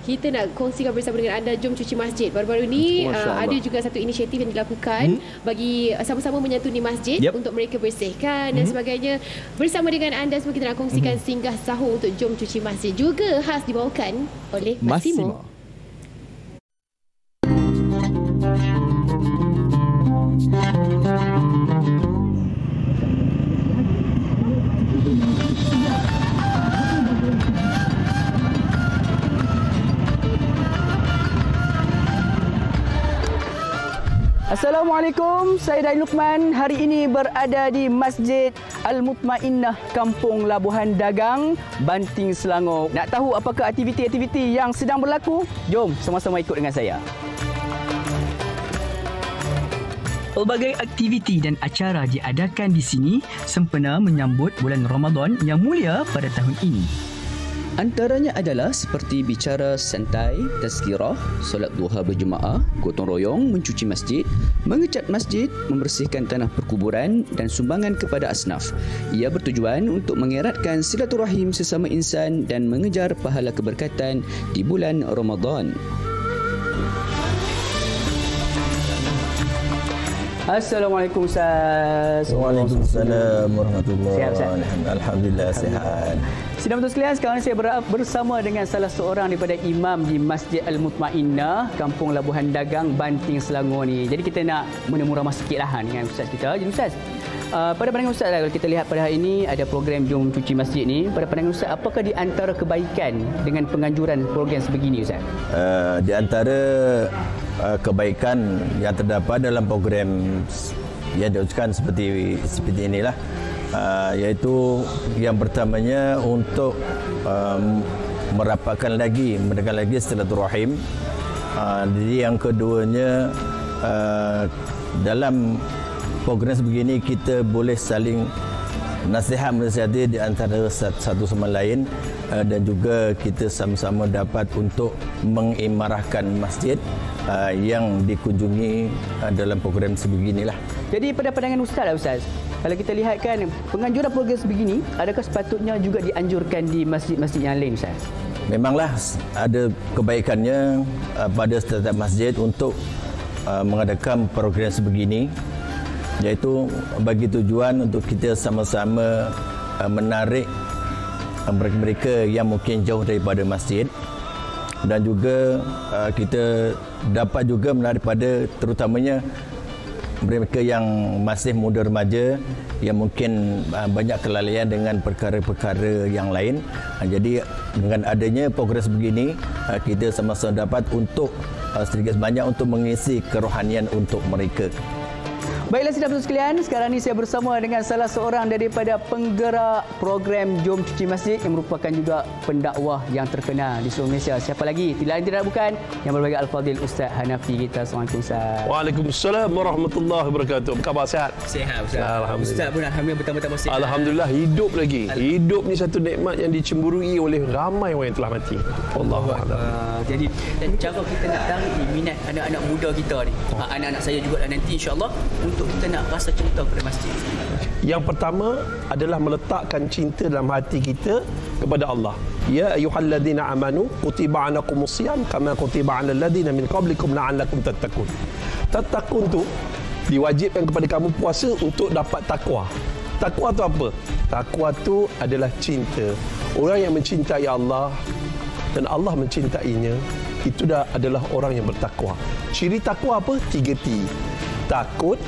kita nak kongsikan bersama dengan anda, jom cuci masjid. Baru-baru ni ada juga satu inisiatif yang dilakukan bagi sama-sama menyantuni masjid untuk mereka bersihkan dan sebagainya. Bersama dengan anda semua kita nak kongsikan singgah sahur untuk jom cuci masjid, juga khas dibawakan oleh Massimo. Assalamualaikum, saya Dai Lukman. Hari ini berada di Masjid Al-Mutmainnah, Kampung Labuhan Dagang, Banting, Selangor. Nak tahu apakah aktiviti-aktiviti yang sedang berlaku? Jom sama-sama ikut dengan saya. Pelbagai aktiviti dan acara diadakan di sini sempena menyambut bulan Ramadan yang mulia pada tahun ini. Antaranya adalah seperti bicara santai, tazkirah, solat duha berjemaah, gotong royong, mencuci masjid, mengecat masjid, membersihkan tanah perkuburan dan sumbangan kepada asnaf. Ia bertujuan untuk mengeratkan silaturahim sesama insan dan mengejar pahala keberkatan di bulan Ramadan. Assalamualaikum Ustaz. Waalaikumsalam warahmatullahi wabarakatuh. Alhamdulillah sihat. Sidang betul sekalian, sekarang saya bersama dengan salah seorang daripada imam di Masjid Al-Mutmainnah, Kampung Labuhan Dagang, Banting, Selangor ni. Jadi kita nak menemu ramah sikitlah dengan Ustaz kita. Jadi Ustaz, pada pandangan Ustaz lah, kalau kita lihat pada hari ini ada program Jom Cuci Masjid ni, pada pandangan Ustaz, apakah di antara kebaikan dengan penganjuran program sebegini Ustaz? Di antara kebaikan yang terdapat dalam program yang diucapkan seperti inilah, iaitu yang pertamanya untuk merapatkan lagi, mendekat lagi silaturahim. Jadi yang keduanya, dalam program sebegini kita boleh saling nasihat-menasihati di antara satu sama lain, dan juga kita sama-sama dapat untuk mengimarahkan masjid yang dikunjungi dalam program sebeginilah. Jadi pada pandangan Ustaz lah Ustaz, Kalau kita lihat kan, penganjuran program sebegini, adakah sepatutnya juga dianjurkan di masjid-masjid yang lain, Ustaz? Memanglah ada kebaikannya pada setiap masjid untuk mengadakan program sebegini, iaitu bagi tujuan untuk kita sama-sama menarik mereka-mereka yang mungkin jauh daripada masjid, dan juga kita dapat juga menarik pada terutamanya mereka yang masih muda remaja yang mungkin banyak kelalaian dengan perkara-perkara yang lain. Jadi dengan adanya progres begini, kita sama-sama dapat untuk sedikit sebanyak untuk mengisi kerohanian untuk mereka. Baiklah sidang penonton sekalian, sekarang ini saya bersama dengan salah seorang daripada penggerak program Jom Cuci Masjid yang merupakan juga pendakwah yang terkenal di seluruh Malaysia. Siapa lagi? Tidak lain tidak bukan yang berbahagia Al-Fadhil Ustaz Hanafi kita. Assalamualaikum Ustaz. Waalaikumsalam warahmatullahi wabarakatuh. Apa khabar, sihat? Sihat Ustaz. Alhamdulillah. Ustaz pun alhamdulillah bertambah-tambah sihat. Alhamdulillah hidup lagi. Hidup ni satu nikmat yang dicemburui oleh ramai orang yang telah mati. Allahu akbar. Jadi dan cara kita nak tarik minat anak-anak muda kita ni. Anak-anak saya juga nanti insya-Allah untuk kita nak rasa cinta kepada masjid. Yang pertama adalah meletakkan cinta dalam hati kita kepada Allah. Ya ayyuhalladzina amanu kutiba alaikumus shiyam kama kutiba alal ladzina min qablikum la'allakum tattaqun. Tattaqun tu diwajibkan kepada kamu puasa untuk dapat takwa. Takwa tu apa? Takwa tu adalah cinta. Orang yang mencintai Allah dan Allah mencintainya, itu dah adalah orang yang bertakwa. Ciri takwa apa? 3 T. Takut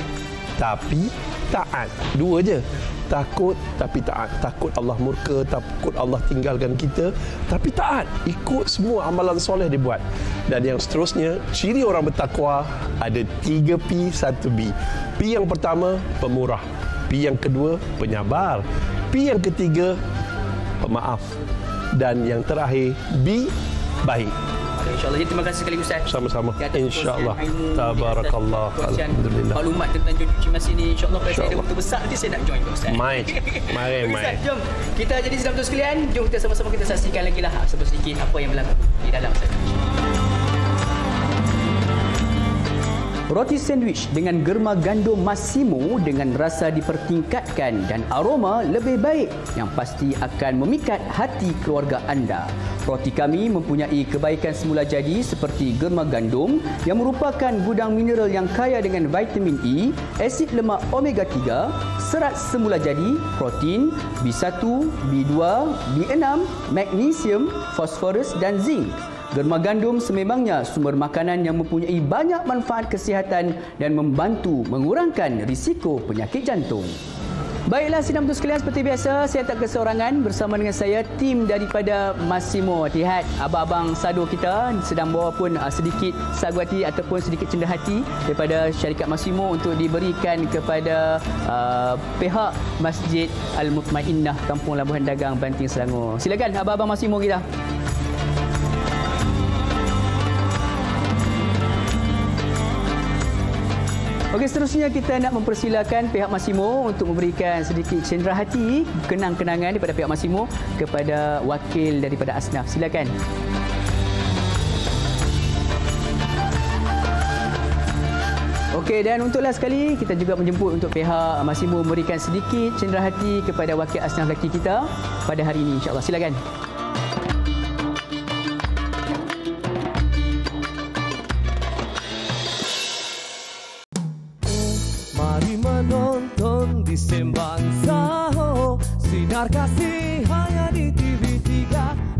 tapi taat. 2 je. Takut tapi taat. Takut Allah murka, takut Allah tinggalkan kita, tapi taat, ikut semua amalan soleh dibuat. Dan yang seterusnya, ciri orang bertakwa ada 3 P, 1 B. P yang pertama pemurah, P yang kedua penyabar, P yang ketiga pemaaf, dan yang terakhir B baik. InsyaAllah. Jadi terima kasih sekali Ustaz. Sama-sama. InsyaAllah. Tabarakallah. Alhamdulillah. Maklumat tentang Jom Cuci Masjid ni InsyaAllah kalau saya ada waktu besar nanti saya nak join Ustaz. Mari. Ustaz, jom. Kita jadi sidang penonton sekalian. Jom kita sama-sama kita saksikan lagi lah sedikit apa yang berlaku di dalam Ustaz. Roti sandwich dengan germa gandum Massimo dengan rasa dipertingkatkan dan aroma lebih baik yang pasti akan memikat hati keluarga anda. Roti kami mempunyai kebaikan semula jadi seperti germa gandum yang merupakan gudang mineral yang kaya dengan vitamin E, asid lemak omega 3, serat semula jadi, protein, B1, B2, B6, magnesium, fosforus dan zinc. Germa gandum sememangnya sumber makanan yang mempunyai banyak manfaat kesihatan dan membantu mengurangkan risiko penyakit jantung. Baiklah sidang penonton sekalian, seperti biasa saya tak keseorangan bersama dengan saya tim daripada Massimo. Lihat abang-abang sado kita sedang bawa pun sedikit sagwati ataupun sedikit cendah hati daripada syarikat Massimo untuk diberikan kepada pihak Masjid Al-Mutmainnah Kampung Labuhan Dagang Banting Selangor. Silakan abang-abang Massimo kita. Okey, seterusnya kita nak mempersilakan pihak Massimo untuk memberikan sedikit cenderahati, kenang-kenangan daripada pihak Massimo kepada wakil daripada Asnaf. Silakan. Okey, dan untuk last sekali kita juga menjemput untuk pihak Massimo memberikan sedikit cenderahati kepada wakil Asnaf lelaki kita pada hari ini insya-Allah. Silakan. Menonton di Sembang Saho, sinar kasih hanya di TV3.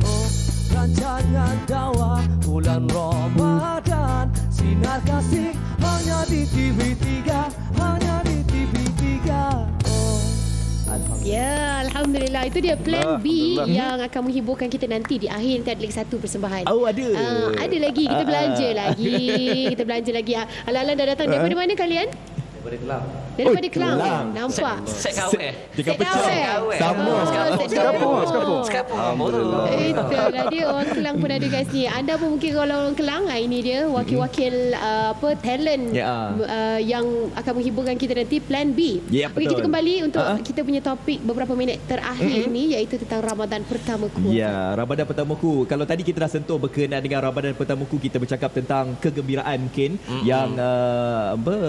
Oh, rancangan dakwah bulan Ramadan, sinar kasih hanya di TV3, hanya di TV3. Oh, ya, Alhamdulillah. Itu dia plan B yang akan menghiburkan kita nanti di akhir. Nanti ada lagi satu persembahan. Oh, ada. Ada lagi. Kita belanja lagi. Kita belanja lagi. Alang-alang dah datang daripada mana kalian? Daripada Kelang. Daripada Kelang. Nampak? Set kawet. Set kawet. Sama. Skapur. Itulah dia. Orang Kelang pun ada kat sini. Anda pun mungkin kalau orang Kelang, ini dia wakil-wakil talent yang akan menghiburkan kita nanti, plan B. Okey, kita kembali untuk kita punya topik beberapa minit terakhir ini, iaitu tentang Ramadan Pertamaku. Ya, Ramadan Pertamaku. Kalau tadi kita dah sentuh berkenaan dengan Ramadan Pertamaku, kita bercakap tentang kegembiraan mungkin yang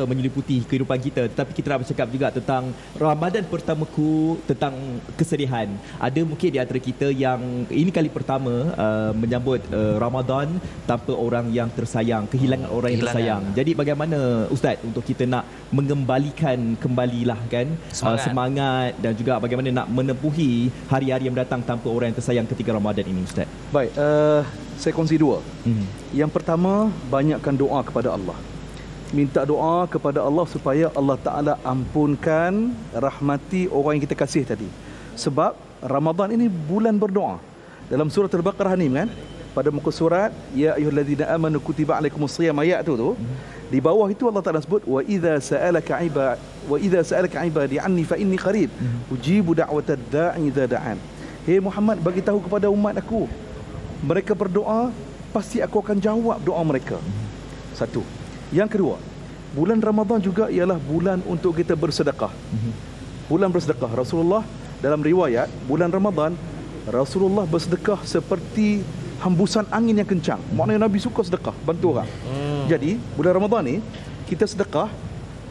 menyeliputi kehidupan kita. Tetapi kita nak bercakap juga tentang Ramadan pertamaku, tentang kesedihan. Ada mungkin di antara kita yang ini kali pertama menyambut Ramadan tanpa orang yang tersayang, kehilangan orang yang tersayang. Jadi bagaimana Ustaz untuk kita nak mengembalikan kembalilah kan semangat dan juga bagaimana nak menempuhi hari-hari yang datang tanpa orang yang tersayang ketika Ramadan ini, Ustaz? Baik, saya kongsi dua. Yang pertama, banyakkan doa kepada Allah. Minta doa kepada Allah supaya Allah Ta'ala ampunkan, rahmati orang yang kita kasih tadi. Sebab Ramadan ini bulan berdoa. Dalam surah Al-Baqarah ni kan, pada muka surat ya ayyuhallazina amanu kutiba alaikumusiyam, ayat tu di bawah itu Allah Ta'ala sebut wa idza sa'alaka ibadi anni fa inni qarib ujibu da'watad da'i idza da'an. Hei Muhammad, bagi tahu kepada umat aku, mereka berdoa, pasti aku akan jawab doa mereka. Satu. Yang kedua, bulan Ramadan juga ialah bulan untuk kita bersedekah. Bulan bersedekah. Rasulullah dalam riwayat, bulan Ramadan Rasulullah bersedekah seperti hembusan angin yang kencang. Maknanya Nabi suka sedekah, bantu orang. Jadi, bulan Ramadan ni kita sedekah,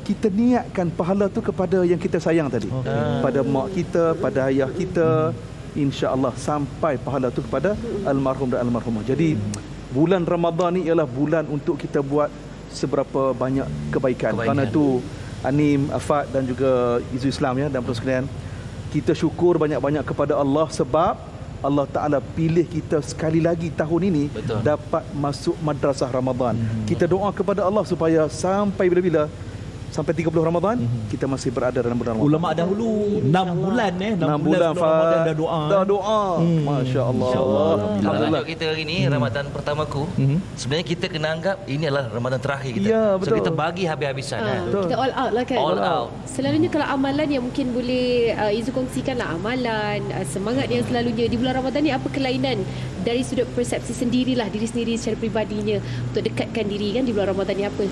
kita niatkan pahala tu kepada yang kita sayang tadi. Pada mak kita, pada ayah kita, insya-Allah sampai pahala tu kepada almarhum dan almarhumah. Jadi, bulan Ramadan ni ialah bulan untuk kita buat seberapa banyak kebaikan. Kerana tu Anim, Afad dan juga Izu Islam ya, dan sekalian, kita syukur banyak-banyak kepada Allah sebab Allah Ta'ala pilih kita sekali lagi tahun ini dapat masuk madrasah Ramadan. Kita doa kepada Allah supaya sampai bila-bila, sampai 30 Ramadan kita masih berada dalam bulan Ramadan. Ulama dahulu 6 bulan 6 bulan Ramadan dah doa. Dah doa. Masya-Allah. Alhamdulillah. Kita hari ni Ramadan pertamaku. Sebenarnya kita kena anggap ini adalah Ramadan terakhir kita. Ya, betul. So kita bagi habis-habisan Kita all out lah kan. All out. Selalunya kalau amalan yang mungkin boleh Izu kongsikan lah, amalan semangat yang selalunya di bulan Ramadan ni, apa kelainan dari sudut persepsi sendirilah, diri sendiri secara pribadinya untuk dekatkan diri kan di bulan Ramadan ni apa?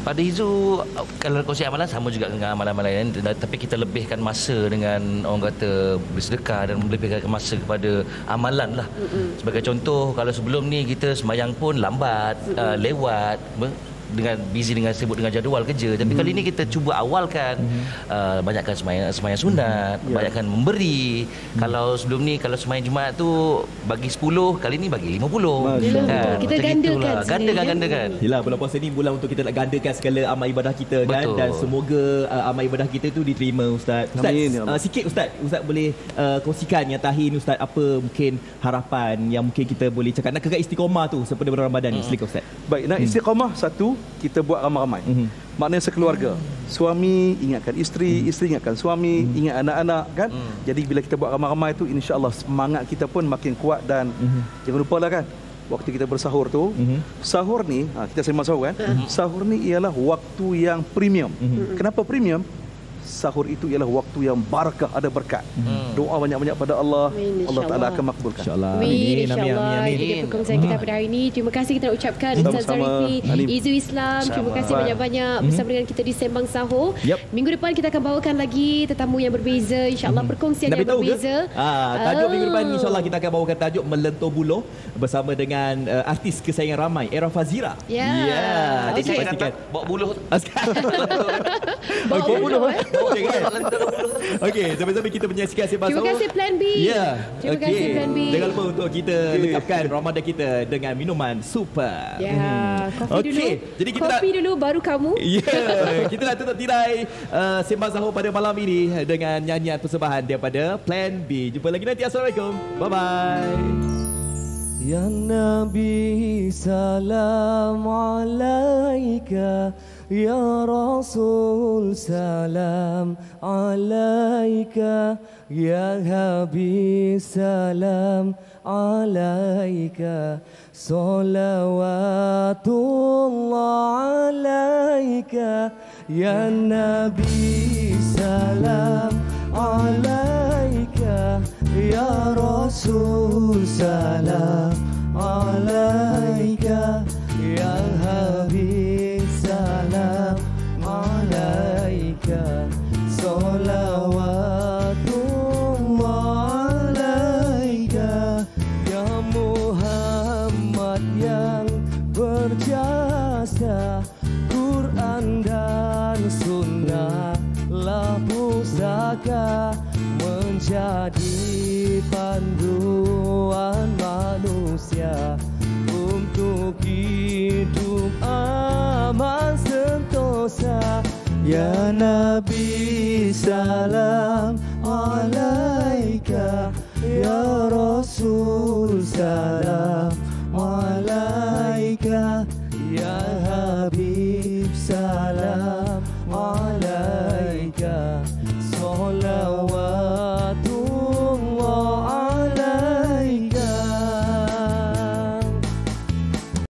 Pada Izu, kalau kongsi amalan sama juga dengan amalan-amalan lain, tapi kita lebihkan masa dengan orang kata bersedekah dan lebihkan masa kepada amalan lah. Sebagai contoh, kalau sebelum ni kita sembahyang pun lambat, lewat, dengan busy dengan sibuk dengan jadual kerja, tapi kali ni kita cuba awalkan, banyakkan sembahyang sunat, banyakkan memberi. Kalau sebelum ni kalau sembahyang Jumaat tu bagi 10, kali ni bagi 50. Kita gandakan. Gandakan. Yalah, bulan puasa ni bulan untuk kita nak gandakan segala amal ibadah kita kan. Dan semoga amal ibadah kita tu diterima, Ustaz. Amin. Sikit Ustaz boleh kongsikan yang tahin Ustaz, apa mungkin harapan yang mungkin kita boleh cakap nak kekal istiqamah tu seperti bulan Ramadan ni. Silakan Ustaz. Baik, nak istiqamah, satu, kita buat ramai-ramai. Maknanya sekeluarga. Suami ingatkan isteri, isteri ingatkan suami, ingat anak-anak kan. Jadi bila kita buat ramai-ramai tu, insya-Allah semangat kita pun makin kuat. Dan jangan lupa lah kan, waktu kita bersahur tu, sahur ni, kita sembang sahur kan, sahur ni ialah waktu yang premium. Kenapa premium? Sahur itu ialah waktu yang barakah, ada berkat. Doa banyak-banyak pada Allah, Allah Ta'ala akan makbulkan. InsyaAllah. Amin. InsyaAllah. Itu dia perkongsian kita pada hari ini. Terima kasih kita nak ucapkan Ustaz Zarifi, Izu Islam. Terima kasih banyak-banyak bersama dengan kita di Sembang Sahur. Minggu depan kita akan bawakan lagi tetamu yang berbeza. InsyaAllah perkongsian yang berbeza. Tajuk minggu depan insyaAllah kita akan bawakan tajuk Melentur Buluh bersama dengan artis kesayangan ramai, Era Fazira. Ya. Pastikan bawa buluh. Bawa buluh. Okey, sampai-sampai kita menyaksikan Sembang Sahur. Terima kasih Plan B. Terima kasih Plan B. Jangan lupa untuk kita lengkapkan Ramadan kita dengan minuman super. Kopi dulu. Jadi kita kopi dulu baru kamu. Kita nak tutup tirai Sembang Sahur pada malam ini dengan nyanyian persembahan daripada Plan B. Jumpa lagi nanti. Assalamualaikum. Bye-bye. Ya Nabi salam alaika, Ya Rasul salam alaika, Ya Habib salam alaika, salawatullah alaika, Ya Nabi salam alaika, Ya Rasul salam alaika, Ya Habib salam alaika, salawatullah alaika, Ya Muhammad yang berjasa Quran dan Sunnah jaga menjadi panduan manusia untuk hidup aman sentosa. Ya Nabi salam alaika, ya Rasul salam alaika, ya Habib salam alaika, salawat